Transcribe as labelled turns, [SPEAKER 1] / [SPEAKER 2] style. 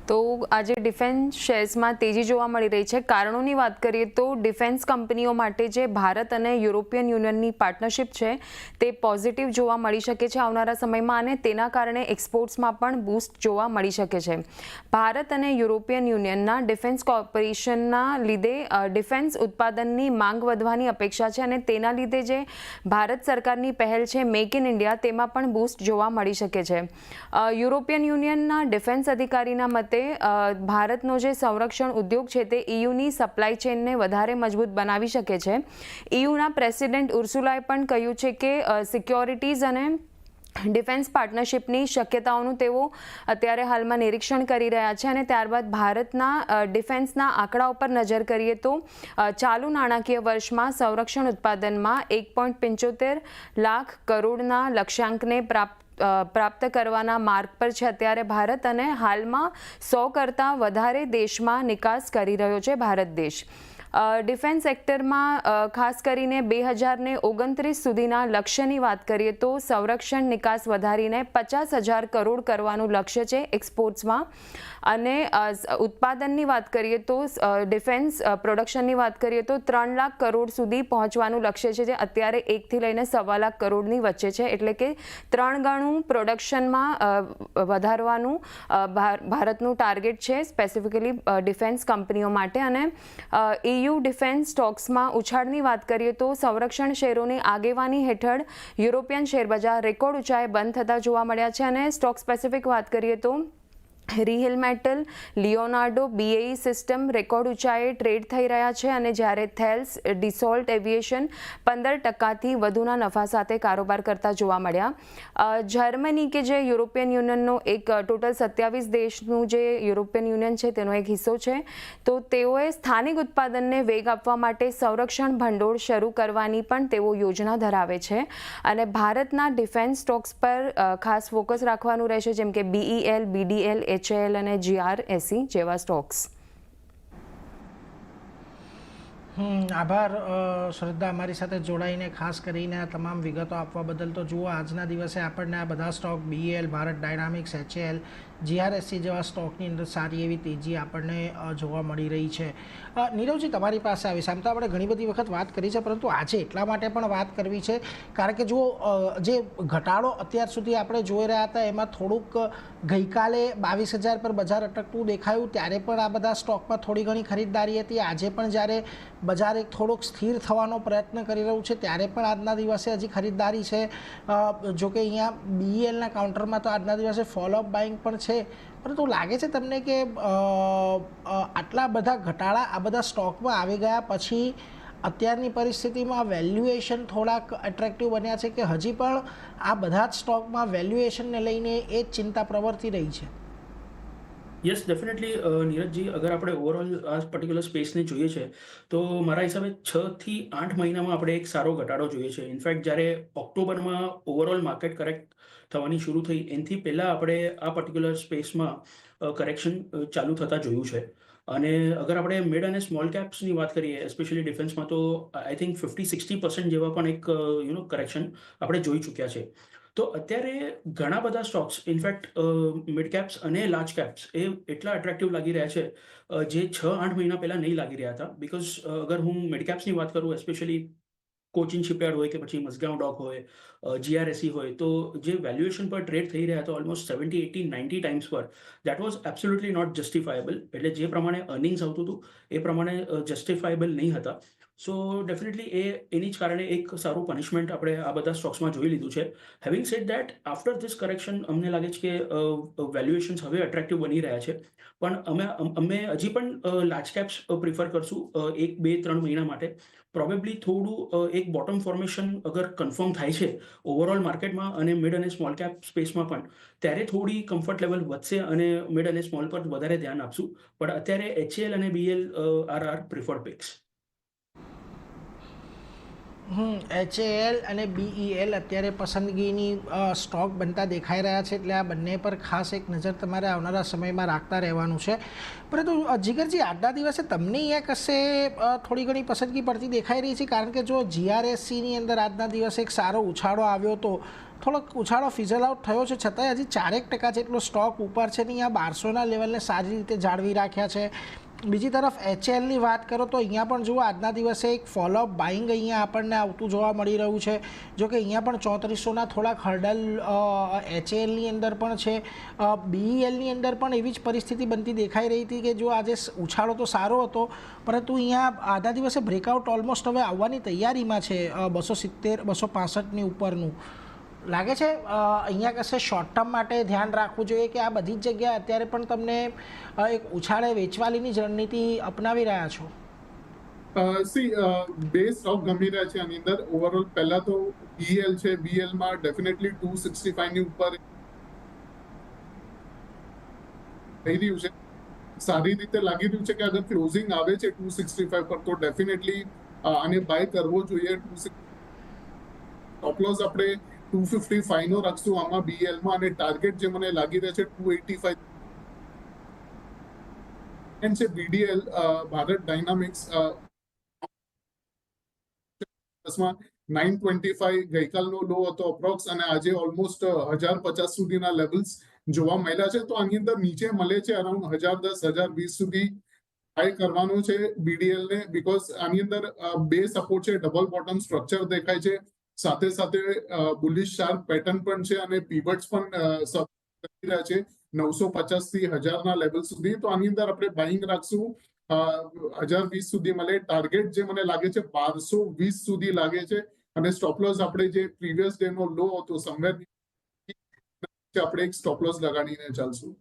[SPEAKER 1] તો આજે ડિફેન્સ શેર્સમાં તેજી જોવા મળી રહી છે। કારણોની વાત કરીએ તો ડિફેન્સ કંપનીઓ માટે જે ભારત અને યુરોપિયન યુનિયનની પાર્ટનરશિપ છે તે પોઝિટિવ જોવા મળી શકે છે આવનારા સમયમાં, અને તેના કારણે એક્સપોર્ટ્સમાં પણ બૂસ્ટ જોવા મળી શકે છે। ભારત અને યુરોપિયન યુનિયનના ડિફેન્સ કોર્પોરેશનના લીધે ડિફેન્સ ઉત્પાદનની માંગ વધવાની અપેક્ષા છે, અને તેના લીધે જે ભારત સરકારની પહેલ છે મેક ઇન ઇન્ડિયા તેમાં પણ બૂસ્ટ જોવા મળી શકે છે। યુરોપિયન યુનિયનના ડિફેન્સ અધિકારીના મતે ભારતનો જે સંરક્ષણ ઉદ્યોગ છે તે ઈયુની સપ્લાય ચેનને વધારે મજબૂત બનાવી શકે છે। ઈયુના પ્રેસિડેન્ટ ઉર્સુલાએ પણ કહ્યું છે કે સિક્યોરિટીઝ અને ડિફેન્સ પાર્ટનરશિપની શક્યતાઓનું તેઓ અત્યારે હાલમાં નિરીક્ષણ કરી રહ્યા છે, અને ત્યારબાદ ભારતના ડિફેન્સના આંકડા ઉપર નજર કરીએ તો ચાલુ નાણાકીય વર્ષમાં સંરક્ષણ ઉત્પાદનમાં 1.75 લાખ કરોડના લક્ષ્યાંકને પ્રાપ્ત કરવાના માર્ગ પર છે અત્યારે ભારત, અને હાલમાં 100 કરતાં વધારે દેશમાં નિકાસ કરી રહ્યો છે ભારત દેશ। ડિફેન્સ સેક્ટરમાં ખાસ કરીને 2029 સુધીના લક્ષ્યની વાત કરીએ તો સંરક્ષણ નિકાસ વધારીને 50,000 કરોડ કરવાનું લક્ષ્ય છે એક્સપોર્ટ્સમાં, અને ઉત્પાદનની વાત કરીએ તો ડિફેન્સ પ્રોડક્શનની વાત કરીએ તો 3 લાખ કરોડ સુધી પહોંચવાનું લક્ષ્ય છે, જે અત્યારે 1 થી લઈને 1.25 લાખ કરોડની વચ્ચે છે, એટલે કે 3 ગણું પ્રોડક્શનમાં વધારવાનું ભારતનું ટાર્ગેટ છે સ્પેસિફિકલી ડિફેન્સ કંપનીઓ માટે। અને ઈયુ ડિફેન્સ સ્ટોક્સમાં ઉછાળની વાત કરીએ તો સંરક્ષણ શેરોની આગેવાની હેઠળ યુરોપિયન શેરબજાર રેકોર્ડ ઊંચાઈએ બંધ થતા જોવા મળ્યા છે, અને સ્ટોક સ્પેસિફિક વાત કરીએ તો Rheinmetall, Leonardo, BAE system record ઊંચાઈએ ટ્રેડ થઈ રહ્યા છે, અને જ્યારે થેલ્સ, ડિસોલ્ટ એવિએશન 15% વધુના નફા સાથે કારોબાર કરતા જોવા મળ્યા। જર્મની કે જે યુરોપિયન યુનિયનનો એક ટોટલ 27 દેશનું જે યુરોપિયન યુનિયન છે તેનો એક હિસ્સો છે, તો તેઓએ સ્થાનિક ઉત્પાદનને વેગ આપવા માટે સંરક્ષણ ભંડોળ શરૂ કરવાની પણ તેઓ યોજના ધરાવે છે, અને ભારતના ડિફેન્સ સ્ટોક્સ પર ખાસ ફોકસ રાખવાનું રહેશે, જેમ કે BEL, BDL, HAL અને GRSE જેવા સ્ટોક્સ।
[SPEAKER 2] આભાર શ્રદ્ધા, અમારી સાથે જોડાઈને ખાસ કરીને આ તમામ વિગતો આપવા બદલ। તો જુઓ, આજના દિવસે આપણને આ બધા stock BEL, Bharat dynamics, HAL, GRSE જેવા સ્ટોકની અંદર સારી એવી તેજી આપણને જોવા મળી રહી છે। નીરવજી, તમારી પાસે આવીશ। આમ તો આપણે ઘણી બધી વખત વાત કરી છે, પરંતુ આજે એટલા માટે પણ વાત કરવી છે કારણ કે જુઓ, જે ઘટાડો અત્યાર સુધી આપણે જોઈ રહ્યા હતા એમાં થોડુંક ગઈકાલે 22,000 પર બજાર અટકતું દેખાયું, ત્યારે પણ આ બધા સ્ટોકમાં થોડી ઘણી ખરીદદારી હતી। આજે પણ જ્યારે બજાર એક થોડોક સ્થિર થવાનો પ્રયત્ન કરી રહ્યું છે ત્યારે પણ આજના દિવસે હજી ખરીદદારી છે। જો કે અહીંયા BELના કાઉન્ટરમાં તો આજના દિવસે ફોલોઅપ બાઇંગ પણ છે, પરંતુ લાગે છે તમને કે આટલા બધા ઘટાડા આ બધા સ્ટોકમાં આવી ગયા પછી અત્યારની પરિસ્થિતિમાં વેલ્યુએશન થોડાક એટ્રેક્ટિવ બન્યા છે, કે હજી પણ આ બધા જ સ્ટોકમાં વેલ્યુએશનને લઈને એ જ ચિંતા પ્રવર્તી રહી છે?
[SPEAKER 3] યસ, ડેફિનેટલી નીરજજી, અગર આપણે ઓવરઓલ આ પર્ટિક્યુલર સ્પેસને જોઈએ છે તો મારા હિસાબે 6 થી 8 મહિનામાં આપણે એક સારો ઘટાડો જોઈએ છે। ઇનફેક્ટ જ્યારે ઓક્ટોબરમાં ઓવરઓલ માર્કેટ કરેક્ટ થવાની શરૂ થઈ એનાથી પહેલાં આપણે આ પર્ટિક્યુલર સ્પેસમાં કરેક્શન ચાલુ થતાં જોયું છે। અને અગર આપણે મિડ અને સ્મોલ કેપ્સની વાત કરીએ એસ્પેશિયલી ડિફેન્સમાં, તો આઈ થિંક 50-60% જેવા પણ એક કરેક્શન આપણે જોઈ ચૂક્યા છે। તો અત્યારે ઘણા બધા સ્ટોક્સ, ઇનફેક્ટ મિડ કેપ્સ અને લાર્જ કેપ્સ એ એટલા એટ્રેક્ટિવ લાગી રહ્યા છે જે 6-8 મહિના પહેલાં નહીં લાગી રહ્યા હતા। બિકોઝ અગર હું મિડ કેપ્સની વાત કરું, એસ્પેશિયલી કોચિન શિપયાર્ડ હોય કે પછી મઝગાંવ ડોક હોય, GRSE હોય, તો જે વેલ્યુએશન પર ટ્રેડ થઈ રહ્યા હતા ઓલમોસ્ટ 70, 80, 90 ટાઈમ્સ પર, દેટ વોઝ એબ્સોલ્યુટલી નોટ જસ્ટિફાયેબલ। એટલે જે પ્રમાણે અર્નિંગ્સ આવતું હતું એ પ્રમાણે જસ્ટિફાયેબલ નહીં હતા। સો ડેફિનેટલી એની જ કારણે એક સારું પનિશમેન્ટ આપણે આ બધા સ્ટોક્સમાં જોઈ લીધું છે। Having sad that, after this correction અમને લાગે છે કે વેલ્યુએશન્સ હવે એટ્રેક્ટિવ બની રહ્યા છે, પણ અમે હજી પણ લાર્જ કેપ્સ પ્રિફર કરશું 1, 2, 3 મહિના માટે। પ્રોબેબલી થોડું એક બોટમ ફોર્મેશન અગર કન્ફર્મ થાય છે ઓવરઓલ માર્કેટમાં અને મિડ અને સ્મોલ કેપ સ્પેસમાં પણ, ત્યારે થોડી કમ્ફર્ટ લેવલ વધશે અને મિડ અને સ્મોલ પર વધારે ધ્યાન આપશું। પણ અત્યારે HAL અને BEL are preferred picks.
[SPEAKER 2] HAL અને BEL અત્યારે પસંદગીની સ્ટોક બનતા દેખાઈ રહ્યા છે, એટલે આ બંને પર ખાસ એક નજર તમારે આવનારા સમયમાં રાખતા રહેવાનું છે। પરંતુ જીગરજી, આજના દિવસે તમને અહીંયા કશે થોડી ઘણી પસંદગી પડતી દેખાઈ રહી છે? કારણ કે જો GRSEની અંદર આજના દિવસે એક સારો ઉછાળો આવ્યો હતો, થોડોક ઉછાળો ફિઝલ આઉટ થયો છે, છતાંય હજી 4% જેટલો સ્ટોક ઉપર છે ને અહીંયા 1200ના લેવલને સારી રીતે જાળવી રાખ્યા છે. બીજી તરફ HALની વાત કરો તો અહીંયા પણ જુઓ આજના દિવસે એક ફોલોઅપ બાઇંગ અહીંયા આપણને આવતું જોવા મળી રહ્યું છે. જો કે અહીંયા પણ 3400ના થોડાક હર્ડલ HALની અંદર પણ છે. BELની અંદર પણ એવી જ પરિસ્થિતિ બનતી દેખાઈ રહી હતી કે જો આજે ઉછાળો તો સારો હતો, પરંતુ અહીંયા આજના દિવસે બ્રેકઆઉટ ઓલમોસ્ટ હવે આવવાની તૈયારીમાં છે 270 265ની ઉપરનું. લાગે છે અહીંયા કશે શોર્ટ ટર્મ માટે ધ્યાન રાખવું જોઈએ કે આ બધી જ જગ્યાએ અત્યારે પણ તમને એક ઉછાળે વેચવાલીની જ રણનીતિ અપનાવી રહ્યા છો?
[SPEAKER 4] બે સ્ટોક ગમી રહ્યા છે આની અંદર. ઓવરઓલ પહેલા તો BEL છે. BEL માં ડેફિનેટલી 265 ની ઉપર થઈ રહ્યું છે. સારી રીતે લાગી રહ્યું છે કે અગર ક્લોઝિંગ આવે છે 265 પર તો ડેફિનેટલી આને બાય કરવો જોઈએ. સ્ટોપ લોસ આપણે 255 નો રાખશું આમાં BEL માં, અને ટાર્ગેટ જે મને લાગી રહ્યા છે 285 એન્ડ છે. BDL ભારત ડાયનામિક્સ 925 ગઈકાલનો લો હતો અપ્રોક્સ, અને આજે ઓલમોસ્ટ 1050 સુધીના લેવલ્સ જોવા મળ્યા છે. તો આની અંદર નીચે મળે છે અરાઉન્ડ 1010 1020 સુધી ટ્રાય કરવાનું છે BDL ને, બીકોઝ આની અંદર બે સપોર્ટ છે, ડબલ બોટમ સ્ટ્રક્ચર દેખાય છે, સાથે સાથે બુલિશ શાર્પ પેટર્ન પણ છે, અને પીવટ્સ પણ કરી રહ્યા છે 950 થી 1000ના લેવલ સુધી. તો આની અંદર આપણે બાઇંગ રાખશું 1020 સુધી મળે. ટાર્ગેટ જે મને લાગે છે 1220 સુધી લાગે છે, અને સ્ટોપ લોસ આપણે જે પ્રીવિયસ ડે નો લો હતો સમવેર આપણે એક સ્ટોપ લોસ લગાડીને ચાલશું.